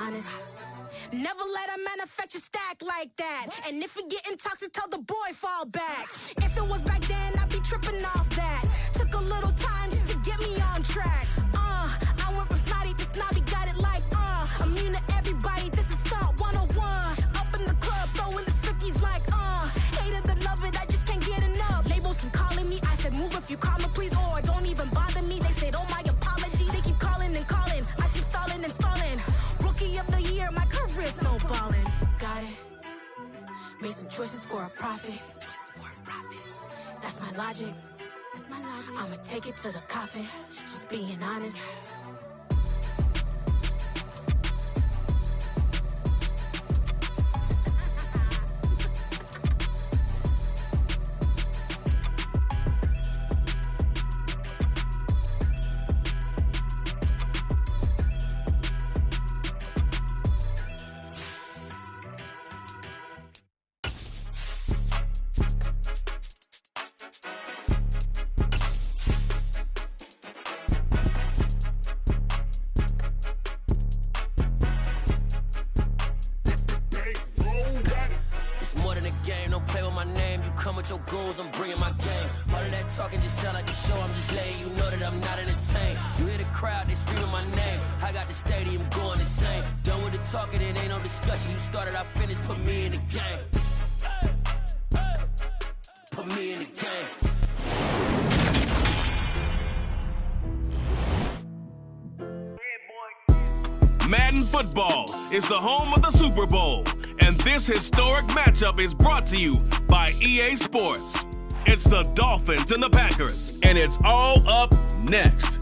honest. Never let a manufacture stack like that. And if you're getting toxic, tell the boy fall back. If it was back then, I'd be tripping off that. Took a little time just to get me on track. I went from snotty to snobby, got it like, immune to everybody, this is stunt 101. Up in the club, throwing the 50s like, hate it or love it, I just can't get enough. Labels keep calling me, I said move if you call me please, or don't even bother me. They said, oh my apologies, they keep calling and calling. I keep stalling and stalling. Rookie of the year, my career snowballing. Got it. Made some choices for a profit. That's my logic. I'ma take it to the coffin. Just being honest. Your goals, I'm bringing my game. All of that talking just sound like a show. I'm just letting you know that I'm not entertained. You hear the crowd, they screaming my name. I got the stadium going insane. Done with the talking, it ain't no discussion. You started, I finished, put me in the game. Put me in the game. Madden Football is the home of the Super Bowl, and this historic matchup is brought to you by EA Sports. It's the Dolphins and the Packers, and it's all up next.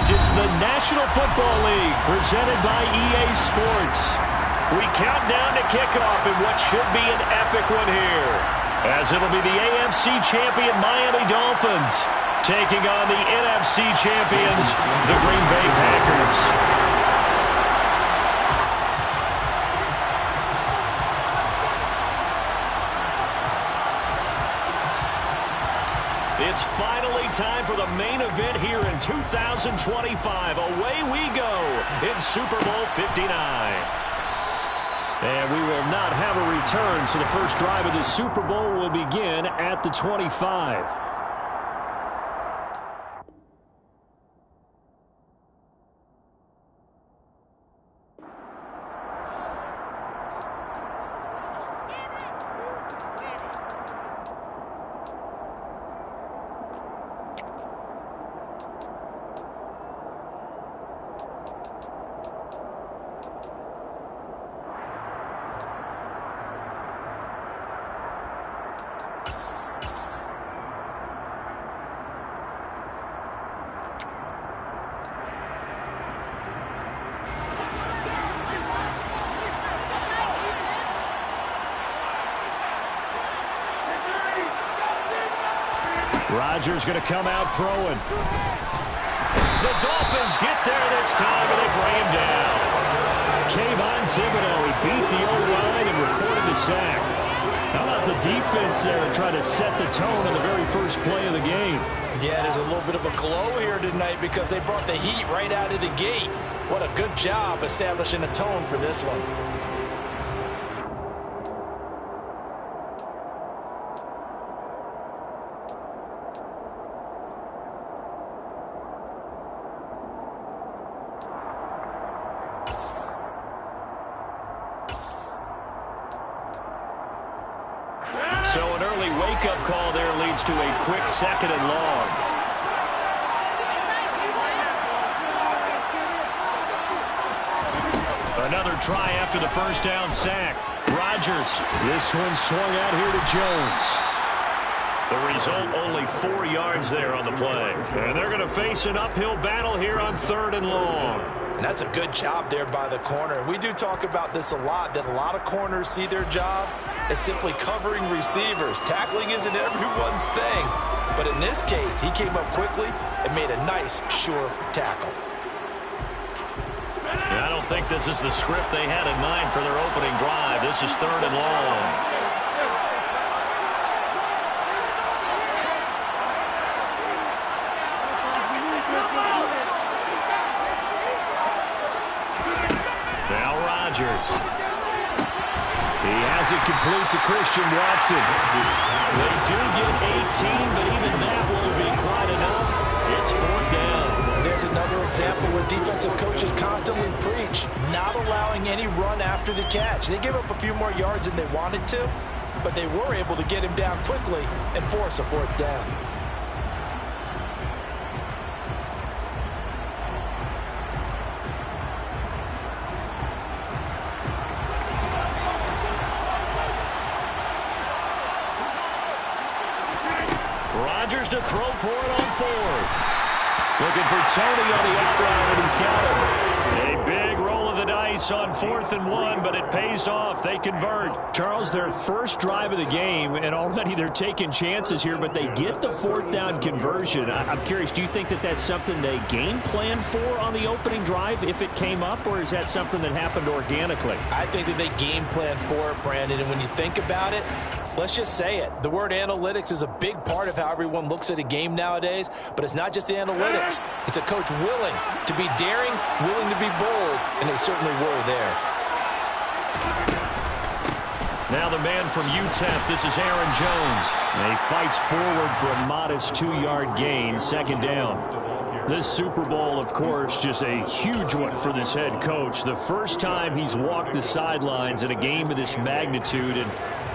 It's the National Football League presented by EA Sports. We count down to kickoff in what should be an epic one here, as it'll be the AFC champion Miami Dolphins taking on the NFC champions, the Green Bay Packers. It's finally time for the main event here in 2025. Away we go in Super Bowl 59. And we will not have a return, so the first drive of the Super Bowl will begin at the 25. Rodgers going to come out throwing. The Dolphins get there this time, and they bring him down. Kayvon Thibodeau, he beat the O-line and recorded the sack. How about the defense there and try to set the tone in the very first play of the game? Yeah, there's a little bit of a glow here tonight because they brought the heat right out of the gate. What a good job establishing a tone for this one. So an early wake-up call there leads to a quick 2nd and long. Another try after the first down sack. Rodgers. This one swung out here to Jones. The result, only 4 yards there on the play. And they're going to face an uphill battle here on 3rd and long. And that's a good job there by the corner. We do talk about this a lot, that a lot of corners see their job as simply covering receivers. Tackling isn't everyone's thing. But in this case, he came up quickly and made a nice, sure tackle. I don't think this is the script they had in mind for their opening drive. This is 3rd and long. Rodgers. He has it complete to Christian Watson. They do get 18, but even that won't be quite enough. It's 4th down. There's another example where defensive coaches constantly preach, not allowing any run after the catch. They gave up a few more yards than they wanted to, but they were able to get him down quickly and force a 4th down. Rodgers to throw for it on 4th. Looking for Tony on the out route, and he's got him. A big roll of the dice on 4th and 1, but it pays off. They convert. Charles, their first drive of the game, and already they're taking chances here, but they get the 4th down conversion. I'm curious, do you think that that's something they game plan for on the opening drive if it came up, or is that something that happened organically? I think that they game plan for it, Brandon, and when you think about it, let's just say it. The word analytics is a big part of how everyone looks at a game nowadays, but it's not just the analytics. It's a coach willing to be daring, willing to be bold, and they certainly were there. Now the man from UTEP, this is Aaron Jones. And he fights forward for a modest 2-yard gain, 2nd down. This Super Bowl, of course, just a huge one for this head coach. The first time he's walked the sidelines in a game of this magnitude, and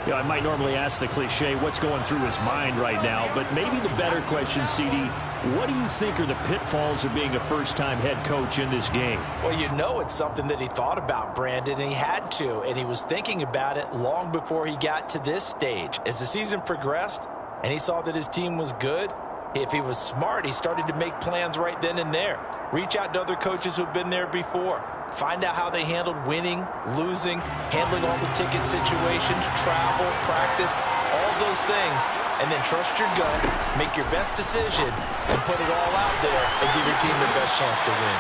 you know, I might normally ask the cliche, what's going through his mind right now? But maybe the better question, CD, what do you think are the pitfalls of being a first-time head coach in this game? Well, you know it's something that he thought about, Brandon, and he had to, and he was thinking about it long before he got to this stage. As the season progressed and he saw that his team was good, if he was smart, he started to make plans right then and there. Reach out to other coaches who've been there before. Find out how they handled winning, losing, handling all the ticket situations, travel, practice, all those things, and then trust your gut, make your best decision, and put it all out there and give your team the best chance to win.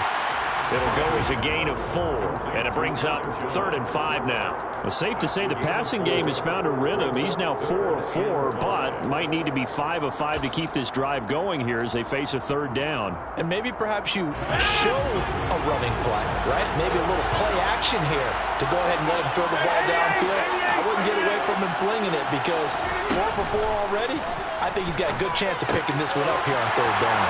It'll go as a gain of 4, and it brings up 3rd and 5 now. Well, safe to say the passing game has found a rhythm. He's now 4 of 4, but might need to be 5 of 5 to keep this drive going here as they face a 3rd down. And maybe perhaps you show a running play, right? Maybe a little play action here to go ahead and let him throw the ball downfield. I wouldn't get away from him flinging it because 4 for 4 already, I think he's got a good chance of picking this one up here on 3rd down.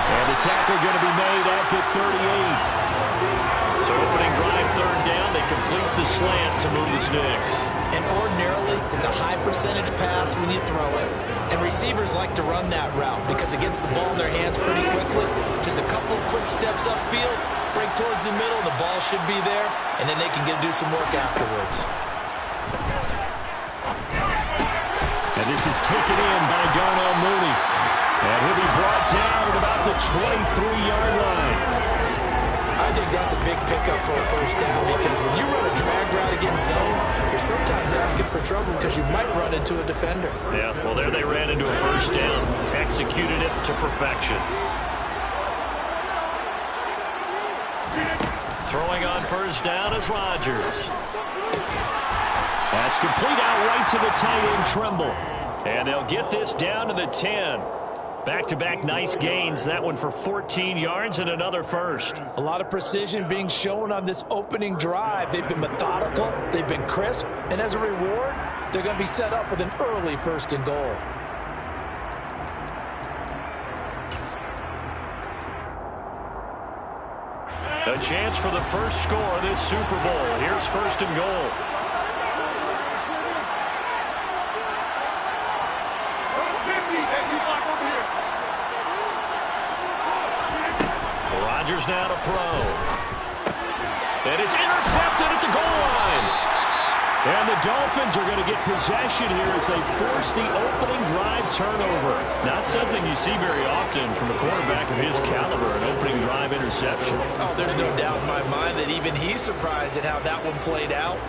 And the tackle going to be made at the 38. So opening drive, 3rd down, they complete the slant to move the sticks. And ordinarily, it's a high percentage pass when you throw it. And receivers like to run that route because it gets the ball in their hands pretty quickly. Just a couple of quick steps upfield, break towards the middle, the ball should be there, and then they can do some work afterwards. And this is taken in by Darnell Mooney. And he'll be brought down at about the 23-yard line. I think that's a big pickup for a 1st down because when you run a drag route against zone, you're sometimes asking for trouble because you might run into a defender. Yeah, well, there they ran into a 1st down, executed it to perfection. Throwing on 1st down is Rodgers. That's complete out right to the tight end, Tremble. And they'll get this down to the 10. Back-to-back nice gains. That one for 14 yards and another 1st. A lot of precision being shown on this opening drive. They've been methodical. They've been crisp. And as a reward, they're going to be set up with an early 1st and goal. A chance for the first score of this Super Bowl. Here's 1st and goal. Rodgers now to throw. And it's intercepted at the goal line. And the Dolphins are going to get possession here as they force the opening drive turnover. Not something you see very often from a quarterback of his caliber, an opening drive interception. Oh, there's no doubt in my mind that even he's surprised at how that one played out.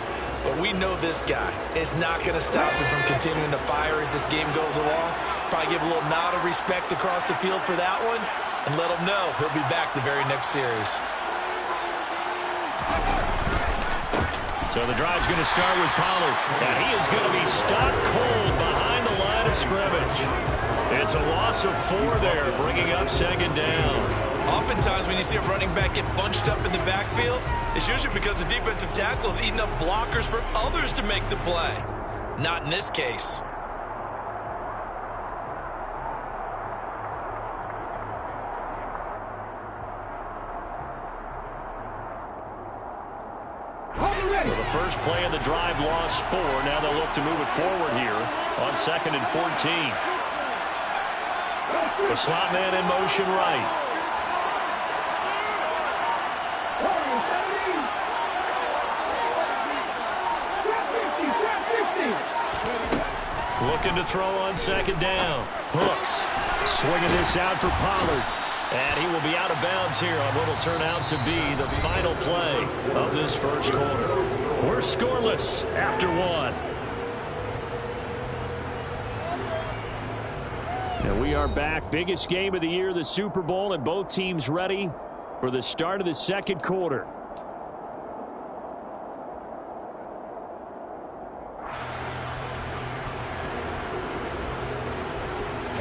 But we know this guy is not going to stop him from continuing to fire as this game goes along. Probably give a little nod of respect across the field for that one and let him know he'll be back the very next series. So the drive's going to start with Pollard. And he is going to be stopped cold behind the line of scrimmage. It's a loss of 4 there, bringing up 2nd down. Oftentimes when you see a running back get bunched up in the backfield, It's usually because the defensive tackle is eating up blockers for others to make the play. Not in this case. Well, the first play of the drive lost 4. Now they'll look to move it forward here on 2nd and 14. The slot man in motion right. Looking to throw on 2nd down. Hooks swinging this out for Pollard. And he will be out of bounds here on what will turn out to be the final play of this first quarter. We're scoreless after 1. And we are back. Biggest game of the year, the Super Bowl, and both teams ready for the start of the second quarter.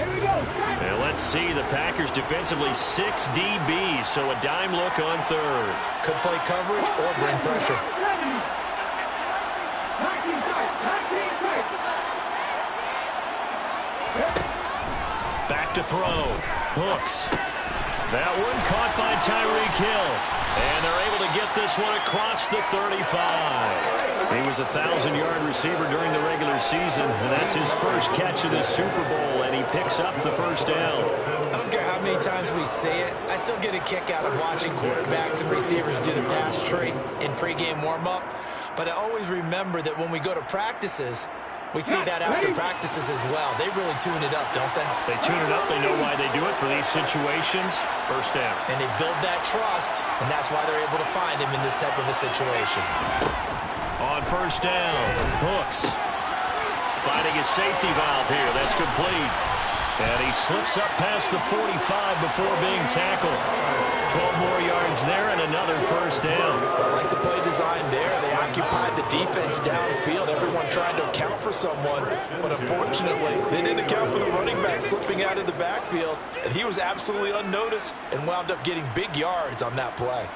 And let's see, the Packers defensively 6 DBs, so a dime look on 3rd. Could play coverage or bring pressure. Back to throw. Hooks. That one caught by Tyreek Hill. And they're able to get this one across the 35. He was a 1,000-yard receiver during the regular season, and that's his first catch of the Super Bowl, and he picks up the first down. I don't care how many times we say it, I still get a kick out of watching quarterbacks and receivers do the pass tree in pregame warm-up. But I always remember that when we go to practices, we see that after practices as well. They really tune it up, don't they? They tune it up. They know why they do it for these situations. First down. And they build that trust, and that's why they're able to find him in this type of a situation. On first down, Hooks finding his safety valve here. That's complete. And he slips up past the 45 before being tackled. 12 more yards there and another first down. I like the play design there. They occupied the defense downfield. Everyone trying to account for someone. But unfortunately, they didn't account for the running back slipping out of the backfield. And he was absolutely unnoticed and wound up getting big yards on that play.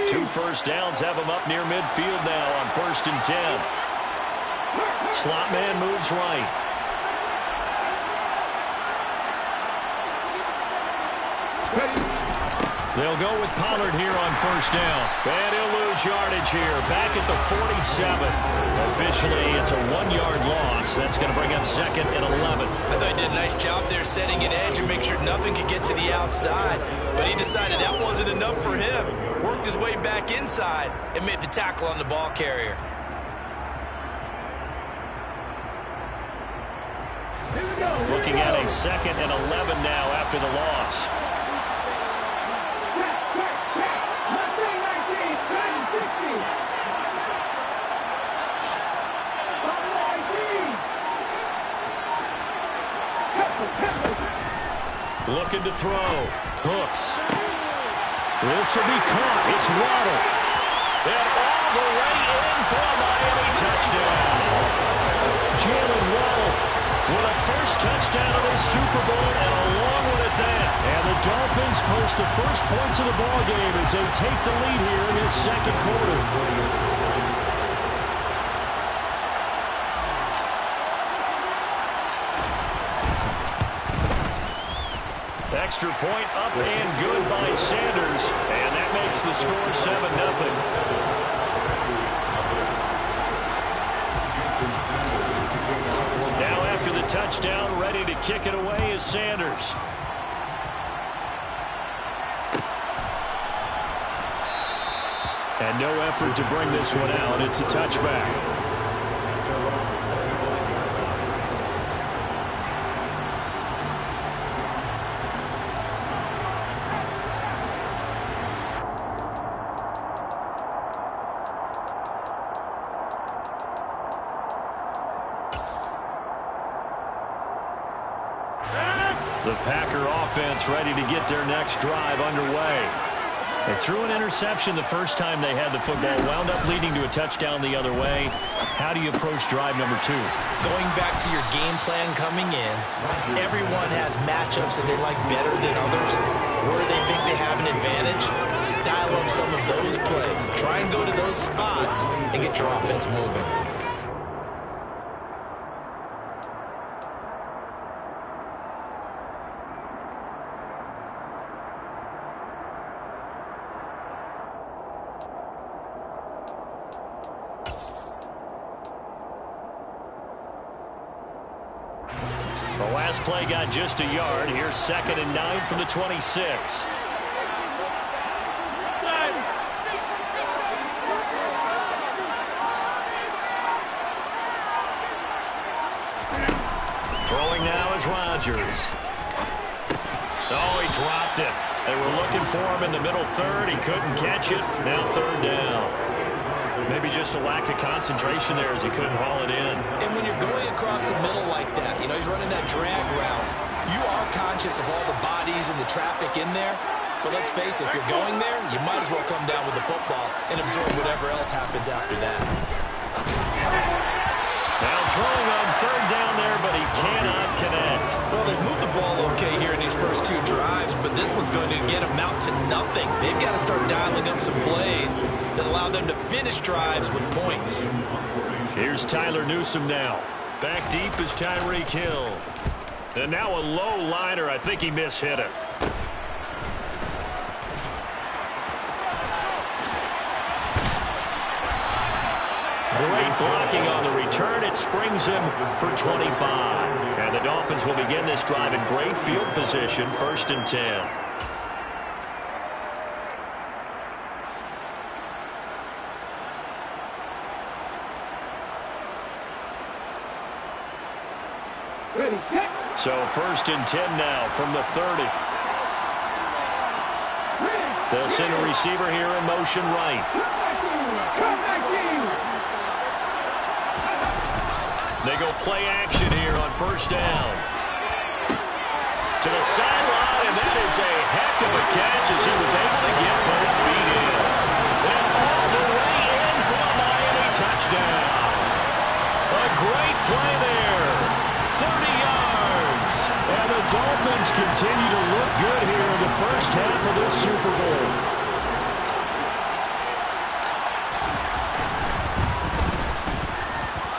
Two first downs have him up near midfield now on 1st and 10. Slot man moves right. They'll go with Pollard here on first down. And he'll lose yardage here. Back at the 47. Officially, it's a 1-yard loss. That's going to bring up 2nd and 11. I thought he did a nice job there setting an edge and make sure nothing could get to the outside. But he decided that wasn't enough for him. Worked his way back inside and made the tackle on the ball carrier. Looking at a 2nd and 11 now after the loss. Looking to throw. Hooks. This will be caught. It's Waddle. And all the way in for a Miami touchdown. Jalen Waddle with a first touchdown of the Super Bowl, and along with it that. And the Dolphins post the first points of the ball game as they take the lead here in this second quarter. Extra point up and good by Sanders, and that makes the score 7-0. Now after the touchdown, ready to kick it away is Sanders. And no effort to bring this one out. It's a touchback. The Packer offense ready to get their next drive underway. They threw an interception the first time they had the football, wound up leading to a touchdown the other way. How do you approach drive number 2? Going back to your game plan coming in, everyone has matchups that they like better than others. Where they think they have an advantage, dial up some of those plays. Try and go to those spots and get your offense moving. The last play got just a yard. Here's 2nd and 9 from the 26. Throwing now is Rodgers. Oh, he dropped it. They were looking for him in the middle third. He couldn't catch it. Now 3rd down. Maybe just a lack of concentration there as he couldn't haul it in. And when you're going across the middle like that, you know, he's running that drag route, you are conscious of all the bodies and the traffic in there. But let's face it, if you're going there, you might as well come down with the football and absorb whatever else happens after that. Now throwing on 3rd down there, but he cannot connect. Well, they've moved the ball okay here in these first 2 drives, but this one's going to again amount to nothing. They've got to start dialing up some plays that allow them to finish drives with points. Here's Tyler Newsome now. Back deep is Tyreek Hill. And now a low liner. I think he mishit it. Great blocking on the return. It springs him for 25. And the Dolphins will begin this drive in great field position, 1st and 10. So 1st and 10 now from the 30. They'll send a receiver here in motion right. They go play action here on 1st down. To the sideline, and that is a heck of a catch as he was able to get both feet in. And all the way in for a Miami touchdown. A great play there. 30 yards. And the Dolphins continue to look good here in the first half of this Super Bowl.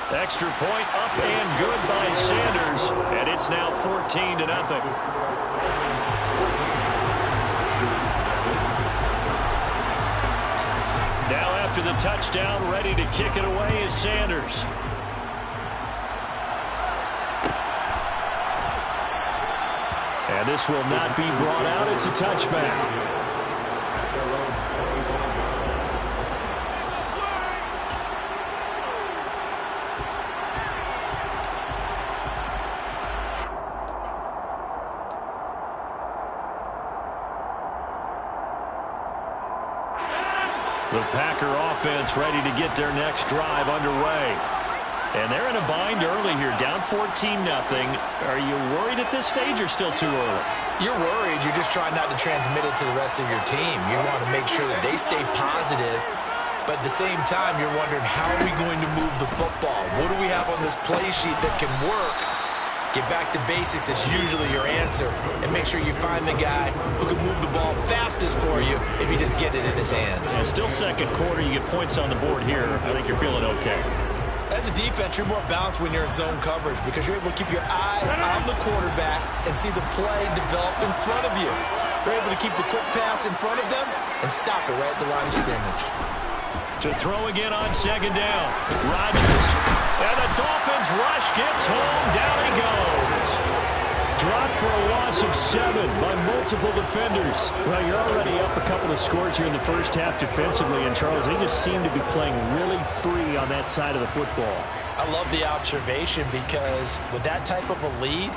Extra point up and good by Sanders, and it's now 14-0. Now after the touchdown, ready to kick it away is Sanders. And this will not be brought out. It's a touchback. The Packer offense ready to get their next drive underway. And they're in a bind early here, down 14-0. Are you worried at this stage or still too early? You're worried. You're just trying not to transmit it to the rest of your team. You want to make sure that they stay positive. But at the same time, you're wondering, how are we going to move the football? What do we have on this play sheet that can work? Get back to basics is usually your answer. And make sure you find the guy who can move the ball fastest for you if you just get it in his hands. Yeah, still second quarter. You get points on the board here. I think you're feeling okay. As a defense, you're more balanced when you're in zone coverage because you're able to keep your eyes on the quarterback and see the play develop in front of you. You're able to keep the quick pass in front of them and stop it right at the line of scrimmage. To throw again on 2nd down. Rodgers. And the Dolphins rush gets home. Down he goes. Dropped for a loss of 7 by multiple defenders. Well, you're already up a couple of scores here in the first half defensively. And, Charles, they just seem to be playing really free on that side of the football. I love the observation because with that type of a lead,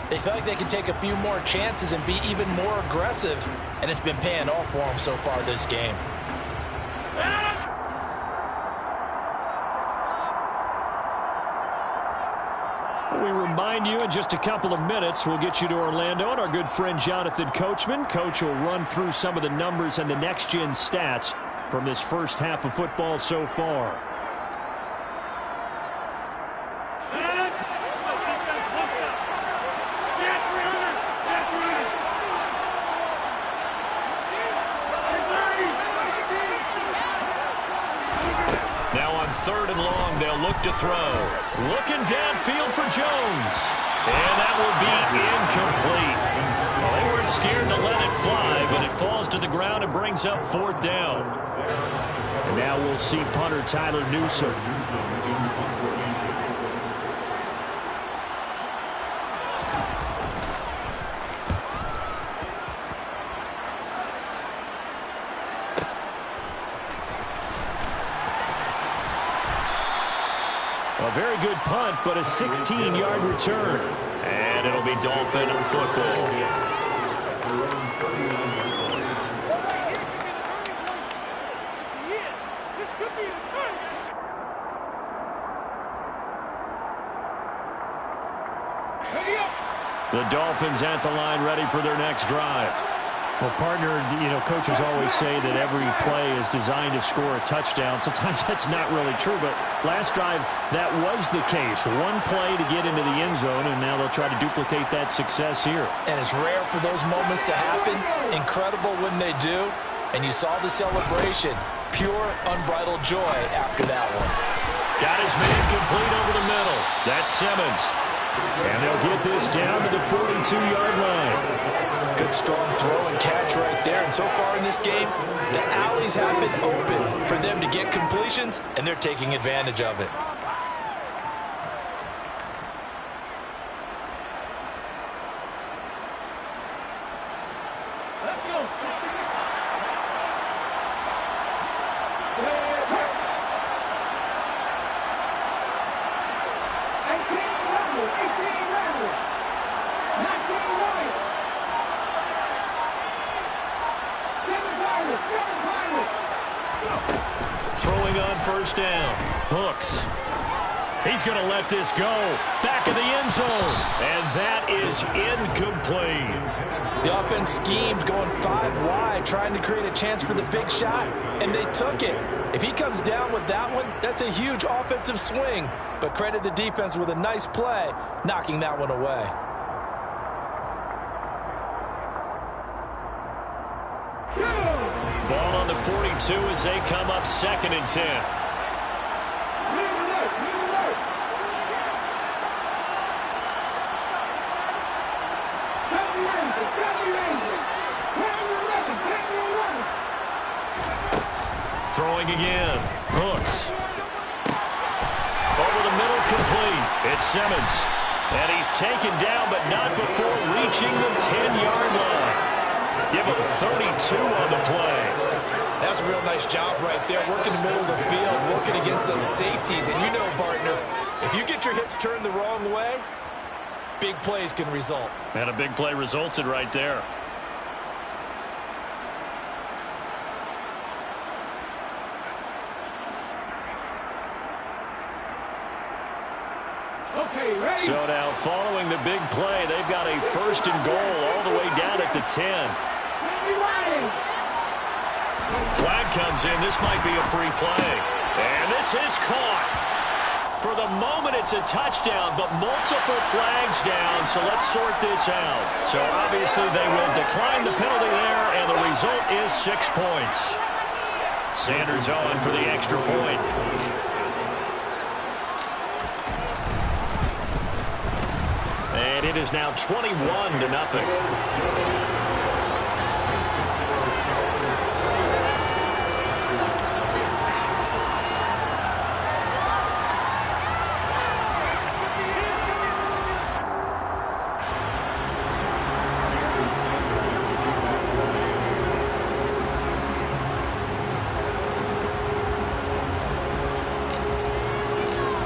they feel like they can take a few more chances and be even more aggressive. And it's been paying off for them so far this game. We remind you in just a couple of minutes we'll get you to Orlando and our good friend Jonathan Coachman. Coach will run through some of the numbers and the next-gen stats from this first half of football so far. Now on 3rd and long, they'll look to throw. Looking downfield for Jones. And that will be incomplete. Well, they weren't scared to let it fly, but it falls to the ground and brings up 4th down. And now we'll see punter Tyler Newsome. A very good punt, but a 16-yard return. And it'll be Dolphin football. The Dolphins at the line, ready for their next drive. Well, partner, coaches always say that every play is designed to score a touchdown. Sometimes that's not really true, but last drive, that was the case. One play to get into the end zone, and now they'll try to duplicate that success here. And it's rare for those moments to happen. Incredible when they do. And you saw the celebration. Pure, unbridled joy after that one. Got his man complete over the middle. That's Simmons. And they'll get this down to the 42-yard line. Good strong throw and catch right there. And so far in this game, the alleys have been open for them to get completions, and they're taking advantage of it. Throwing on 1st down. Hooks. He's going to let this go. Back of the end zone. And that is incomplete. The offense schemed going 5 wide, trying to create a chance for the big shot, and they took it. If he comes down with that one, that's a huge offensive swing. But credit the defense with a nice play, knocking that one away. Ball on the 42 as they come up 2nd and 10. Throwing again. Hooks. Over the middle, complete. It's Simmons. And he's taken down, but not before reaching the 10-yard line. Give him 32 on the play. That's a real nice job right there, working the middle of the field, working against those safeties. And you know, partner, if you get your hips turned the wrong way, big plays can result. And a big play resulted right there. So now, following the big play, they've got a 1st and goal all the way down at the 10. Flag comes in. This might be a free play. And this is caught. For the moment, it's a touchdown, but multiple flags down, so let's sort this out. So obviously they will decline the penalty there, and the result is 6 points. Sanders on for the extra point. And it is now 21-0.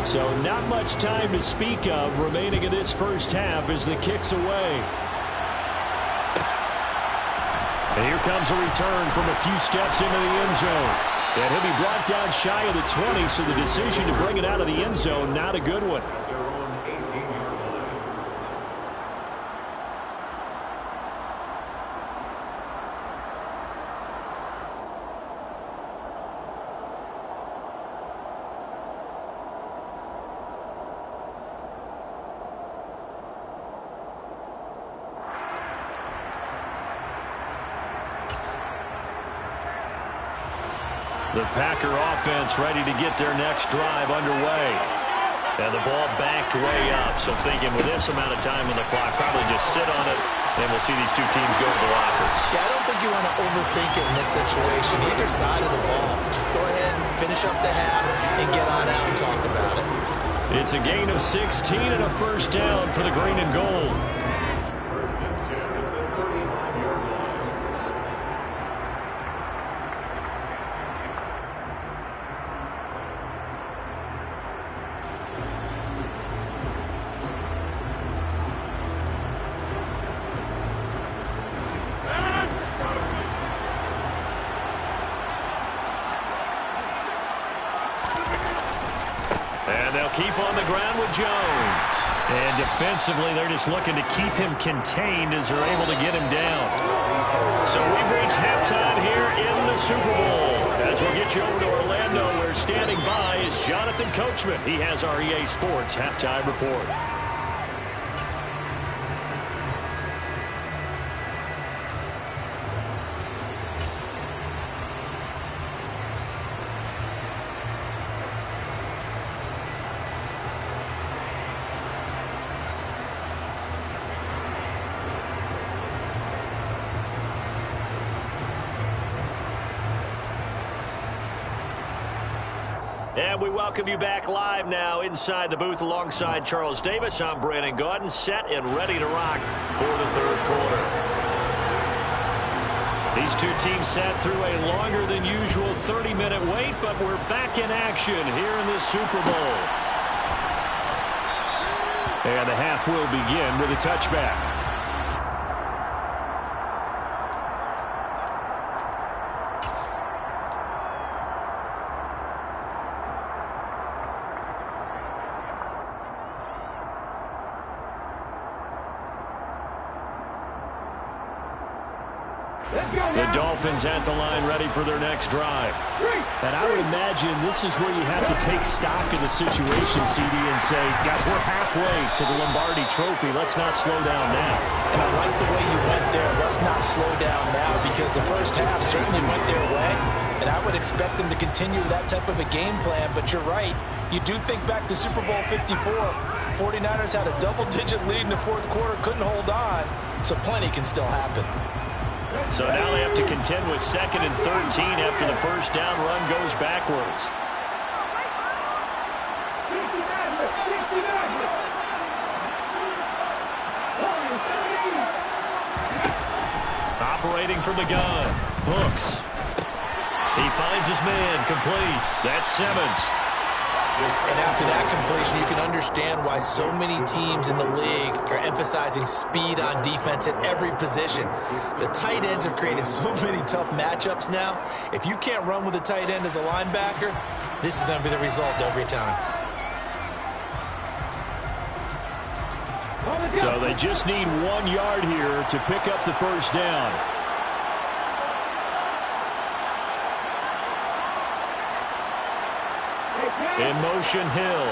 So not much time to speak of remaining in this first half as the kick's away. And here comes a return from a few steps into the end zone. And he'll be brought down shy of the 20, so the decision to bring it out of the end zone, not a good one. The Packer offense ready to get their next drive underway. And the ball backed way up. So thinking with this amount of time on the clock, probably just sit on it, and we'll see these two teams go to the lockers. Yeah, I don't think you want to overthink it in this situation. Either side of the ball. Just go ahead and finish up the half and get on out and talk about it. It's a gain of 16 and a first down for the green and gold. Keep on the ground with Jones. And defensively, they're just looking to keep him contained as they're able to get him down. So we've reached halftime here in the Super Bowl. As we'll get you over to Orlando, where standing by is Jonathan Coachman. He has our EA Sports halftime report. And we welcome you back live now inside the booth alongside Charles Davis. I'm Brandon Gaudin, set and ready to rock for the third quarter. These two teams sat through a longer than usual 30-minute wait, but we're back in action here in the Super Bowl. And the half will begin with a touchback. The Dolphins at the line ready for their next drive. And I would imagine this is where you have to take stock of the situation, CD, and say, guys, we're halfway to the Lombardi Trophy. Let's not slow down now. And I like the way you went there. Let's not slow down now, because the first half certainly went their way. And I would expect them to continue that type of a game plan. But you're right. You do think back to Super Bowl 54. 49ers had a double-digit lead in the fourth quarter, couldn't hold on. So plenty can still happen. So now they have to contend with 2nd and 13 after the first down run goes backwards. Operating from the gun. Hooks. He finds his man complete. That's Simmons. And after that completion, you can understand why so many teams in the league are emphasizing speed on defense at every position. The tight ends have created so many tough matchups now. If you can't run with a tight end as a linebacker, this is going to be the result every time. So they just need 1 yard here to pick up the first down. In motion, Hill.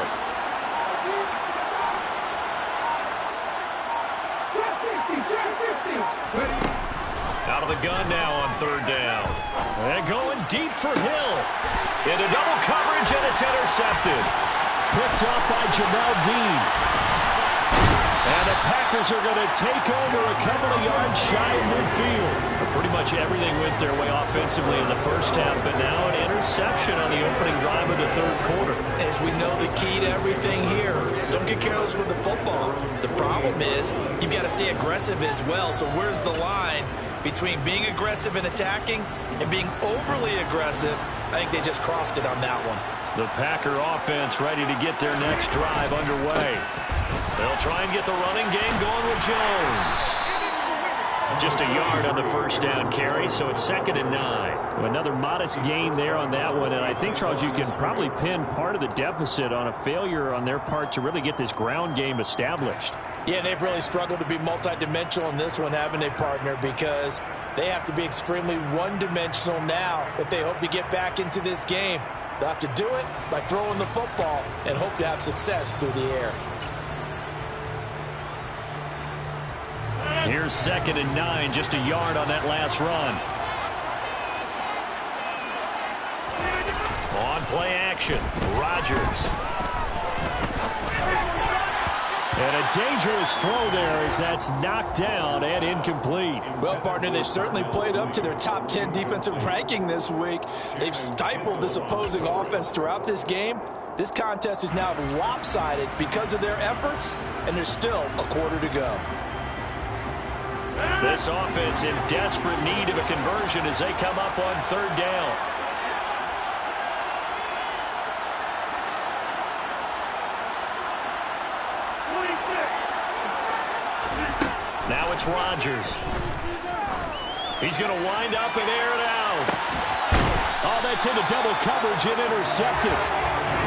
Out of the gun now on third down. And going deep for Hill. Into double coverage, and it's intercepted. Picked off by Jamel Dean. And the Packers are going to take over a couple of yards shy of midfield. But pretty much everything went their way offensively in the first half, but now an interception on the opening drive of the third quarter. As we know, the key to everything here, don't get careless with the football. The problem is you've got to stay aggressive as well. So where's the line between being aggressive and attacking and being overly aggressive? I think they just crossed it on that one. The Packer offense ready to get their next drive underway. They'll try and get the running game going with Jones. Just a yard on the first down carry, so it's 2nd and 9. Another modest gain there on that one, and I think, Charles, you can probably pin part of the deficit on a failure on their part to really get this ground game established. Yeah, and they've really struggled to be multidimensional in this one, haven't they, partner? Because they have to be extremely one-dimensional now if they hope to get back into this game. They'll have to do it by throwing the football and hope to have success through the air. Here's 2nd and 9, just a yard on that last run. play action. Rodgers. And a dangerous throw there as that's knocked down and incomplete. Well, partner, they've certainly played up to their top 10 defensive ranking this week. They've stifled this opposing offense throughout this game. This contest is now lopsided because of their efforts, and there's still a quarter to go. This offense in desperate need of a conversion as they come up on third down. Now it's Rodgers. He's going to wind up and air it out. Oh, that's into double coverage and intercepted.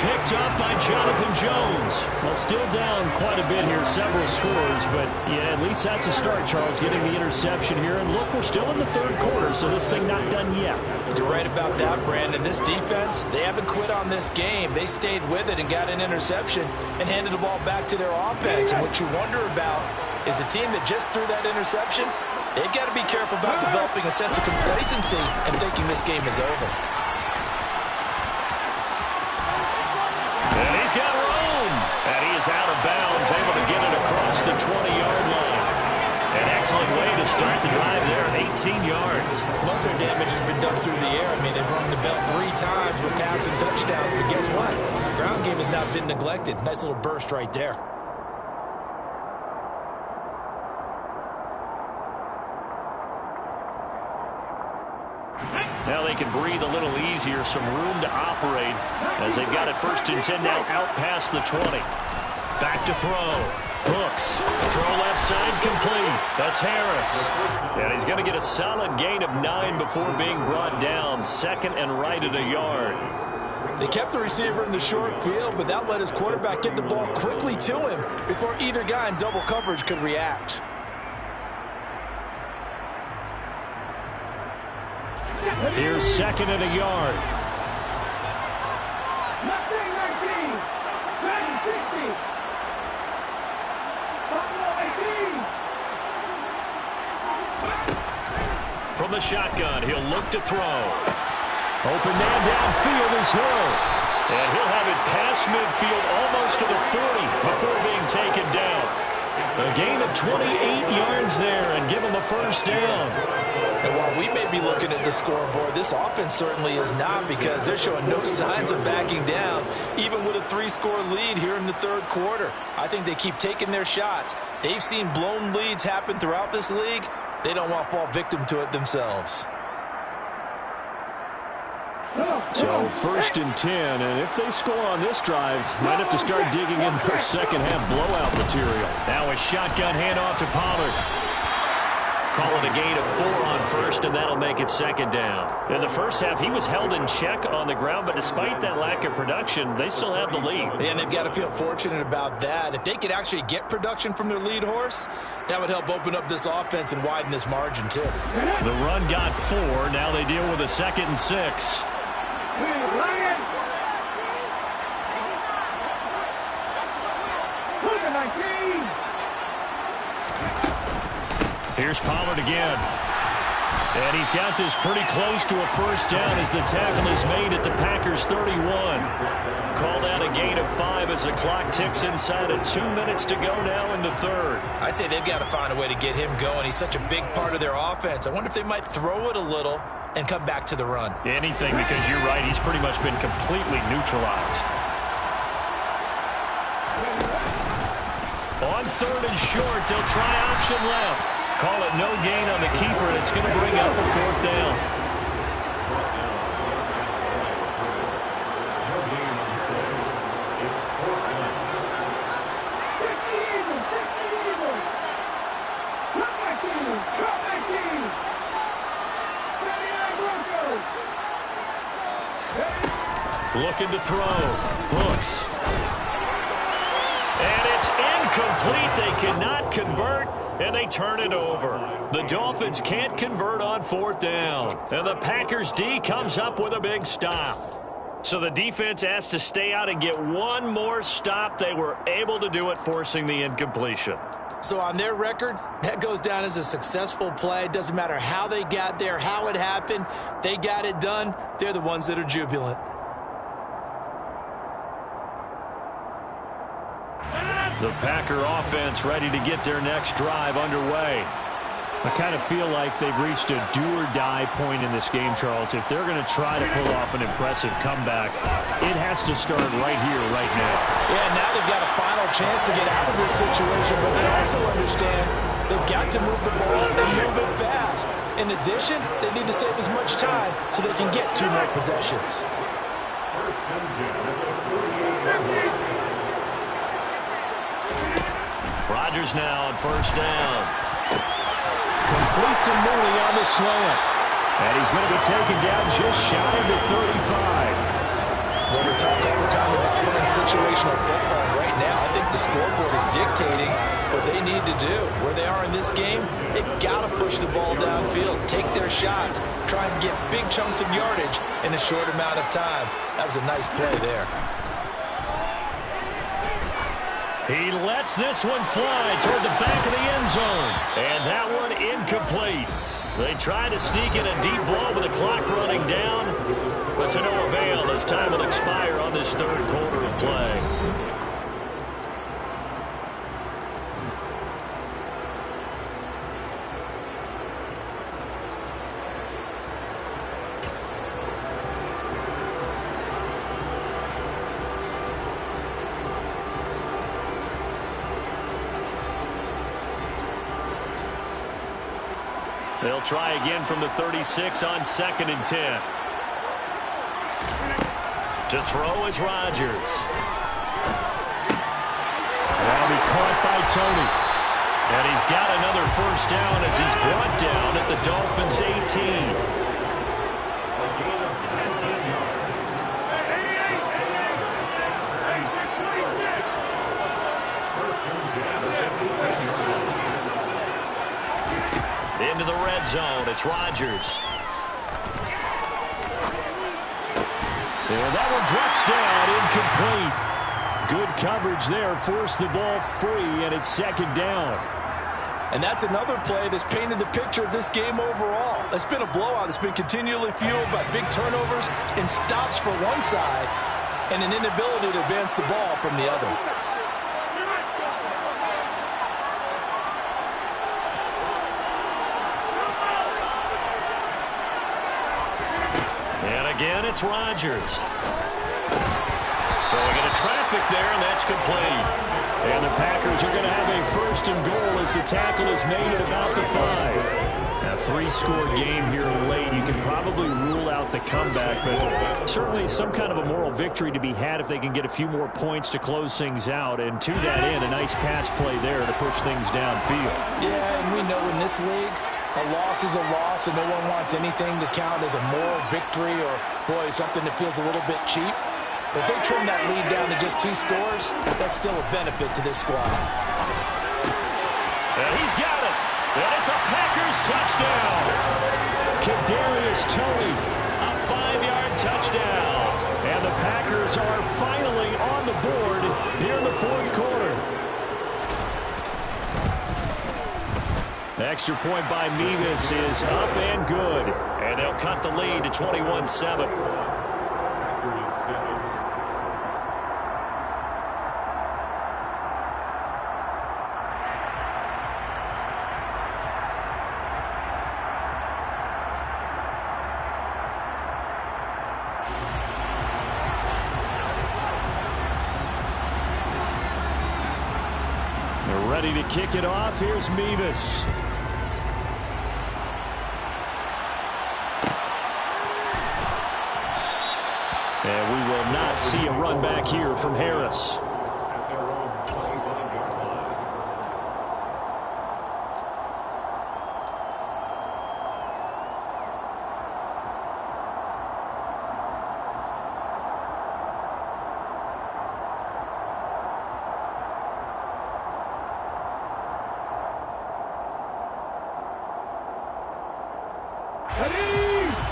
Picked up by Jonathan Jones. Well, still down quite a bit here, several scores, but yeah, at least that's a start, Charles, getting the interception here. And look, we're still in the third quarter, so this thing not done yet. You're right about that, Brandon. This defense, they haven't quit on this game. They stayed with it and got an interception and handed the ball back to their offense. And what you wonder about is a team that just threw that interception, they've got to be careful about developing a sense of complacency and thinking this game is over. And he's got room. And he is out of bounds, able to get it across the 20-yard line. An excellent way to start the drive there, 18 yards. Most of their damage has been done through the air. I mean, they've rung the bell 3 times with passing touchdowns, but guess what? The ground game has not been neglected. Nice little burst right there. Now they can breathe a little easier, some room to operate as they've got it 1st and 10 now out past the 20. Back to throw. Hooks. Throw left side complete. That's Harris. And he's going to get a solid gain of 9 before being brought down. 2nd and right at a yard. They kept the receiver in the short field, but that let his quarterback get the ball quickly to him before either guy in double coverage could react. Here's 2nd and a yard. From the shotgun, he'll look to throw. Open man downfield is Hill. And he'll have it past midfield almost to the 40 before being taken down. A gain of 28 yards there and give him a 1st down. And while we may be looking at the scoreboard, this offense certainly is not, because they're showing no signs of backing down, even with a 3-score lead here in the third quarter. I think they keep taking their shots. They've seen blown leads happen throughout this league. They don't want to fall victim to it themselves. So 1st and 10, and if they score on this drive, might have to start digging in their second-half blowout material. Now a shotgun handoff to Pollard. Call it a gain of 4 on 1st, and that'll make it 2nd down. In the first half, he was held in check on the ground, but despite that lack of production, they still have the lead. And they've got to feel fortunate about that. If they could actually get production from their lead horse, that would help open up this offense and widen this margin, too. The run got 4. Now they deal with a 2nd and 6. Here's Pollard again. And he's got this pretty close to a 1st down as the tackle is made at the Packers' 31. Call that a gain of 5 as the clock ticks inside of 2 minutes to go now in the third. I'd say they've got to find a way to get him going. He's such a big part of their offense. I wonder if they might throw it a little and come back to the run. Anything, because you're right, he's pretty much been completely neutralized. On 3rd and short, they'll try option left. Call it no gain on the keeper, and it's going to bring up a 4th down. Looking to throw. Hooks. And it's incomplete. They cannot convert, and they turn it over. The Dolphins can't convert on 4th down. And the Packers D comes up with a big stop. So the defense has to stay out and get one more stop. They were able to do it, forcing the incompletion. So on their record, that goes down as a successful play. It doesn't matter how they got there, how it happened. They got it done. They're the ones that are jubilant. The Packer offense ready to get their next drive underway. I kind of feel like they've reached a do-or-die point in this game, Charles. If they're going to try to pull off an impressive comeback, it has to start right here, right now. Yeah, now they've got a final chance to get out of this situation, but they also understand they've got to move the ball and move it fast. In addition, they need to save as much time so they can get 2 more possessions. Rodgers now on first down. Complete to Mooney on the slant. And he's going to be taken down just shy of the 35. Well, we talk all the time about playing situational football. Right now, I think the scoreboard is dictating what they need to do. Where they are in this game, they've got to push the ball downfield, take their shots, try and get big chunks of yardage in a short amount of time. That was a nice play there. He lets this one fly toward the back of the end zone. And that one incomplete. They try to sneak in a deep ball with the clock running down, but to no avail as time will expire on this third quarter of play. They'll try again from the 36 on 2nd and 10. To throw is Rodgers. That'll be caught by Tony. And he's got another first down as he's brought down at the Dolphins' 18. Into the red zone, it's Rodgers. And that one drops down, incomplete. Good coverage there, forced the ball free, and it's 2nd down. And that's another play that's painted the picture of this game overall. It's been a blowout. It's been continually fueled by big turnovers and stops for one side and an inability to advance the ball from the other. Again, it's Rodgers. So we get a traffic there, and that's complete. And the Packers are going to have a 1st and goal as the tackle is made at about the 5. A 3-score game here late. You can probably rule out the comeback, but certainly some kind of a moral victory to be had if they can get a few more points to close things out. And to that end, a nice pass play there to push things downfield. Yeah, and we know in this league, a loss is a loss, and no one wants anything to count as a moral victory or, boy, something that feels a little bit cheap. But if they trim that lead down to just 2 scores, that's still a benefit to this squad. And he's got it. And it's a Packers touchdown. Kadarius Toney, a 5-yard touchdown. And the Packers are finally on the board here in the 4th quarter. Extra point by Mevis is up and good. And they'll cut the lead to 21-7. They're ready to kick it off. Here's Mevis. And we will not see a run back here from Harris.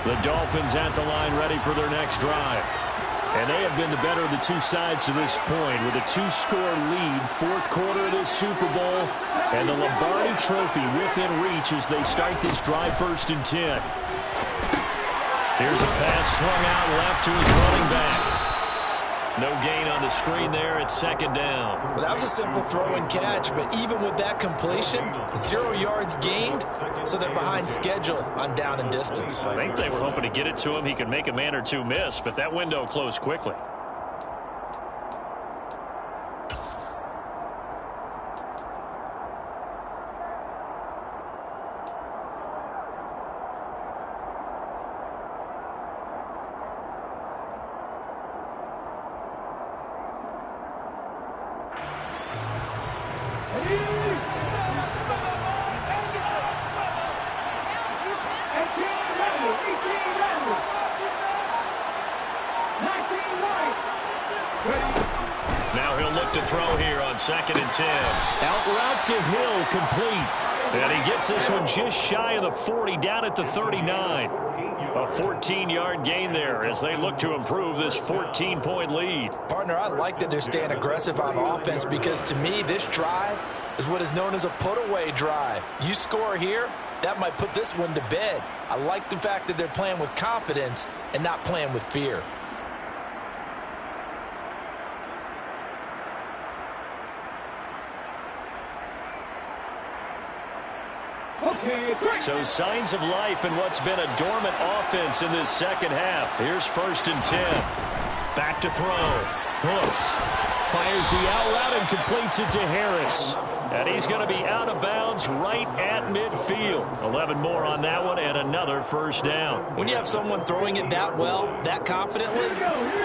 The Dolphins at the line ready for their next drive. And they have been the better of the 2 sides to this point with a 2-score lead, 4th quarter of this Super Bowl, and the Lombardi Trophy within reach as they start this drive 1st and 10. Here's a pass swung out left to his running back. No gain on the screen there. It's second down. Well, that was a simple throw and catch, but even with that completion, 0 yards gained, so they're behind schedule on down and distance. I think they were hoping to get it to him. He could make a man or two miss, but that window closed quickly. Now he'll look to throw here on 2nd and 10. Out route to Hill, complete. And he gets this one just shy of the 40, down at the 39. A 14-yard gain there as they look to improve this 14-point lead. Partner, I like that they're staying aggressive on offense because to me, this drive is what is known as a put-away drive. You score here, that might put this one to bed. I like the fact that they're playing with confidence and not playing with fear. So signs of life in what's been a dormant offense in this second half. Here's 1st and 10. Back to throw. Brooks fires the out route and completes it to Harris. And he's going to be out of bounds right at midfield. 11 more on that one and another first down. When you have someone throwing it that well, that confidently,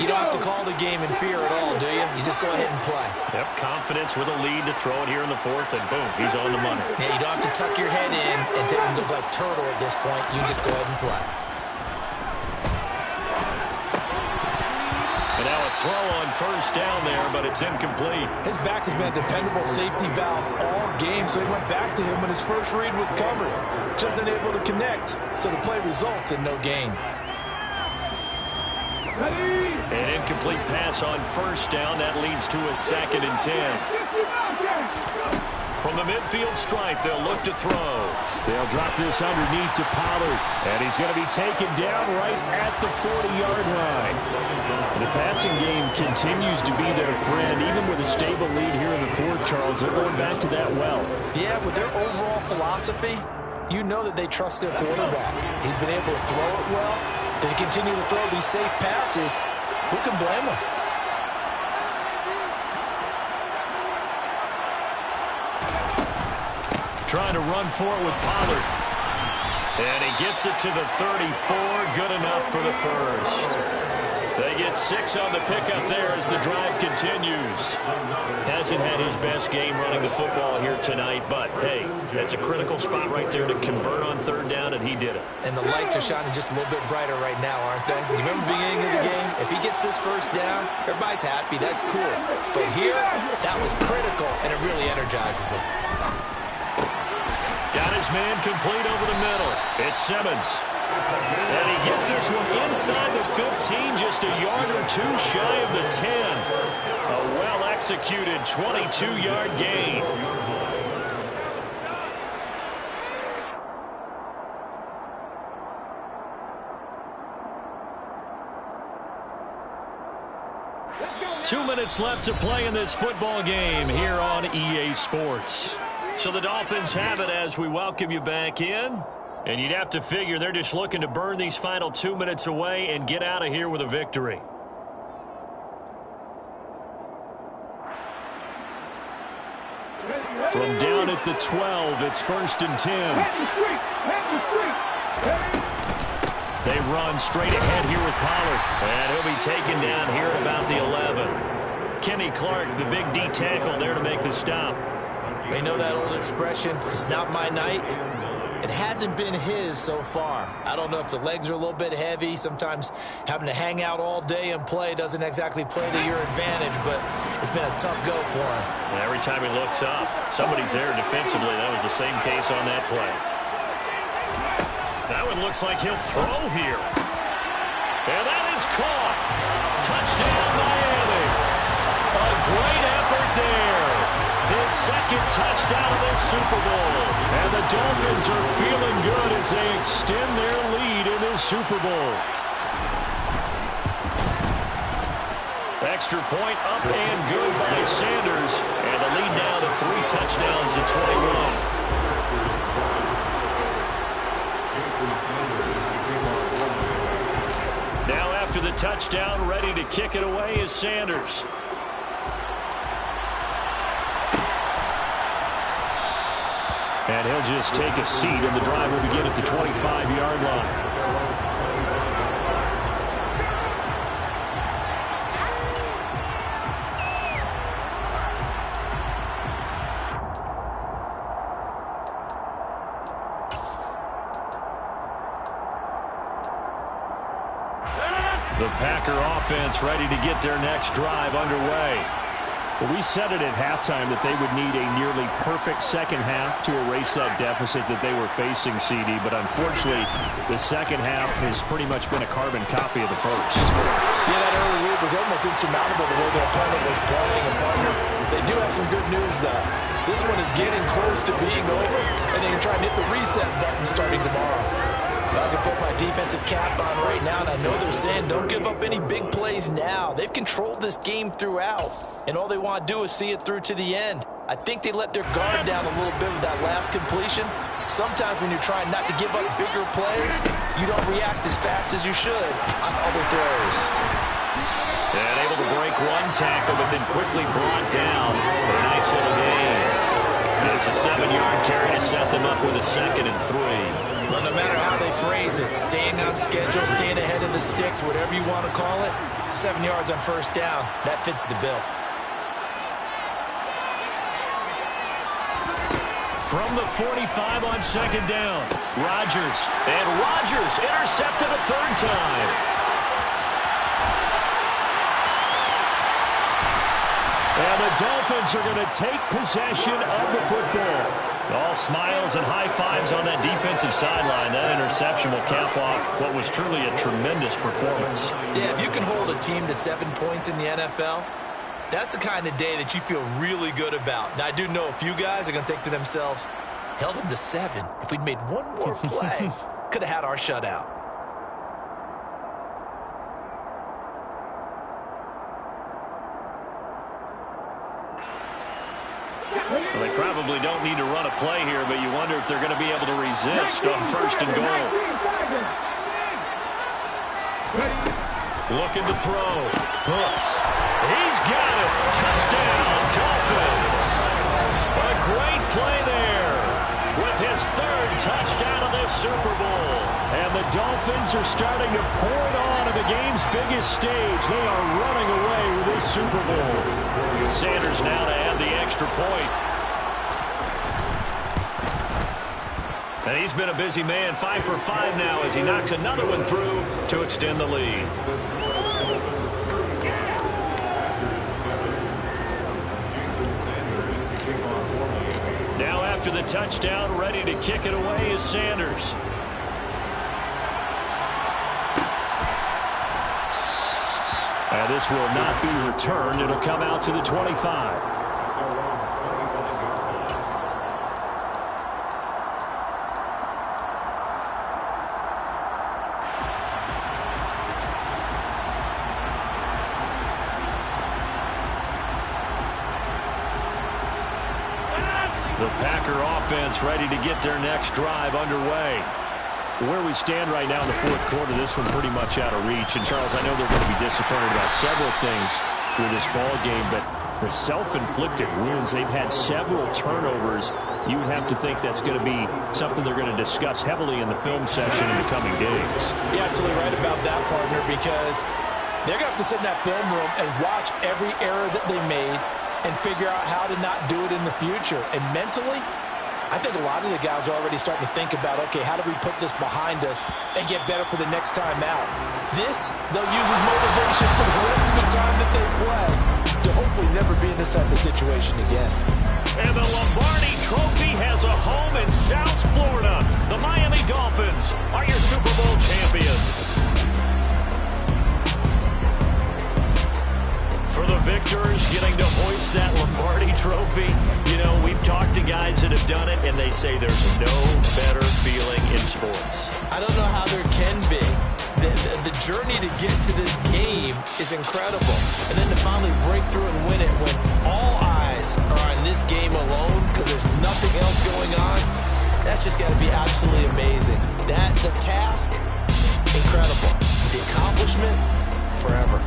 you don't have to call the game in fear at all, do you? You just go ahead and play. Yep, confidence with a lead to throw it here in the 4th, and boom, he's on the money. Yeah, you don't have to tuck your head in and take him look like turtle at this point. You just go ahead and play. And now a throw on 1st down there, but it's incomplete. His back has been a dependable safety valve all game, so he went back to him when his first read was covered. Just unable to connect, so the play results in no gain. An incomplete pass on 1st down. That leads to a 2nd and 10. From the midfield stripe, they'll look to throw. They'll drop this underneath to Pollard. And he's going to be taken down right at the 40-yard line. The passing game continues to be their friend. Even with a stable lead here in the 4th, Charles, they're going back to that well. Yeah, with their overall philosophy, you know that they trust their quarterback. He's been able to throw it well. They continue to throw these safe passes. Who can blame them? Trying to run for it with Pollard. And he gets it to the 34. Good enough for the first. They get 6 on the pickup there as the drive continues. Hasn't had his best game running the football here tonight, but, hey, that's a critical spot right there to convert on 3rd down, and he did it. And the lights are shining just a little bit brighter right now, aren't they? You remember the beginning of the game? If he gets this first down, everybody's happy. That's cool. But here, that was critical, and it really energizes him. Got his man complete over the middle. It's Simmons. And he gets this one inside the 15, just a yard or two shy of the 10. A well-executed 22-yard gain. Two minutes left to play in this football game here on EA Sports. So the Dolphins have it as we welcome you back in. And you'd have to figure they're just looking to burn these final 2 minutes away and get out of here with a victory. From down at the 12, it's 1st and 10. They run straight ahead here with Pollard. And he'll be taken down here at about the 11. Kenny Clark, the big D tackle there to make the stop. We know that old expression, it's not my night. It hasn't been his so far. I don't know if the legs are a little bit heavy. Sometimes having to hang out all day and play doesn't exactly play to your advantage, but it's been a tough go for him. And every time he looks up, somebody's there defensively. That was the same case on that play. That one looks like he'll throw here. And that is caught. Touchdown, Miami. A great effort there. His 2nd touchdown of this Super Bowl. And the Dolphins are feeling good as they extend their lead in this Super Bowl. Extra point up and good by Sanders. And the lead now to 3 touchdowns at 21. Now after the touchdown, ready to kick it away is Sanders. And he'll just take a seat, and the drive will begin at the 25-yard line. The Packer offense ready to get their next drive underway. Well, we said it at halftime that they would need a nearly perfect second half to erase that deficit that they were facing, CD. But unfortunately, the second half has pretty much been a carbon copy of the first. Yeah, that early lead was almost insurmountable the way their opponent was playing. And partner, they do have some good news, though. This one is getting close to being over, and they can try and hit the reset button starting tomorrow. I can put my defensive cap on right now, and I know they're saying don't give up any big plays now. They've controlled this game throughout, and all they want to do is see it through to the end. I think they let their guard down a little bit with that last completion. Sometimes when you're trying not to give up bigger plays, you don't react as fast as you should on other throws. And able to break one tackle, but then quickly brought down for a nice little gain. It's a 7-yard carry to set them up with a 2nd and 3. Well, no matter how they phrase it, staying on schedule, staying ahead of the sticks, whatever you want to call it, 7 yards on first down, that fits the bill. From the 45 on 2nd down, Rodgers. And Rodgers intercepted a 3rd time. And the Dolphins are going to take possession of the football. All smiles and high fives on that defensive sideline. That interception will cap off what was truly a tremendous performance. Yeah, if you can hold a team to 7 points in the NFL, that's the kind of day that you feel really good about. Now, I do know a few guys are going to think to themselves, held them to 7. If we'd made one more play, could have had our shutout. Well, they probably don't need to run a play here, but you wonder if they're going to be able to resist on 1st and goal. Looking to throw. Hooks. He's got it. Touchdown, Dolphins. A great play there with his 3rd touchdown of this Super Bowl. And the Dolphins are starting to pour it on the game's biggest stage. They are running away with this Super Bowl. Sanders now to add the extra point. And he's been a busy man, 5 for 5 now as he knocks another one through to extend the lead. Now after the touchdown, ready to kick it away is Sanders. And this will not be returned. It'll come out to the 25. The Packer offense ready to get their next drive underway. Where we stand right now in the 4th quarter, this one pretty much out of reach. And, Charles, I know they're going to be disappointed about several things with this ball game, but the self-inflicted wounds, they've had several turnovers. You would have to think that's going to be something they're going to discuss heavily in the film session in the coming days. You're absolutely right about that, partner, because they're going to have to sit in that film room and watch every error that they made and figure out how to not do it in the future. And mentally, I think a lot of the guys are already starting to think about, okay, how do we put this behind us and get better for the next time out? This, they'll use as motivation for the rest of the time that they play to hopefully never be in this type of situation again. And the Lombardi Trophy has a home in South Florida. The Miami Dolphins are your Super Bowl champions. For the victors getting to hoist that Lombardi Trophy, you know, we've talked to guys that have done it, and they say there's no better feeling in sports. I don't know how there can be. the journey to get to this game is incredible. And then to finally break through and win it when all eyes are on this game alone because there's nothing else going on, that's just got to be absolutely amazing. The task, incredible. The accomplishment, forever.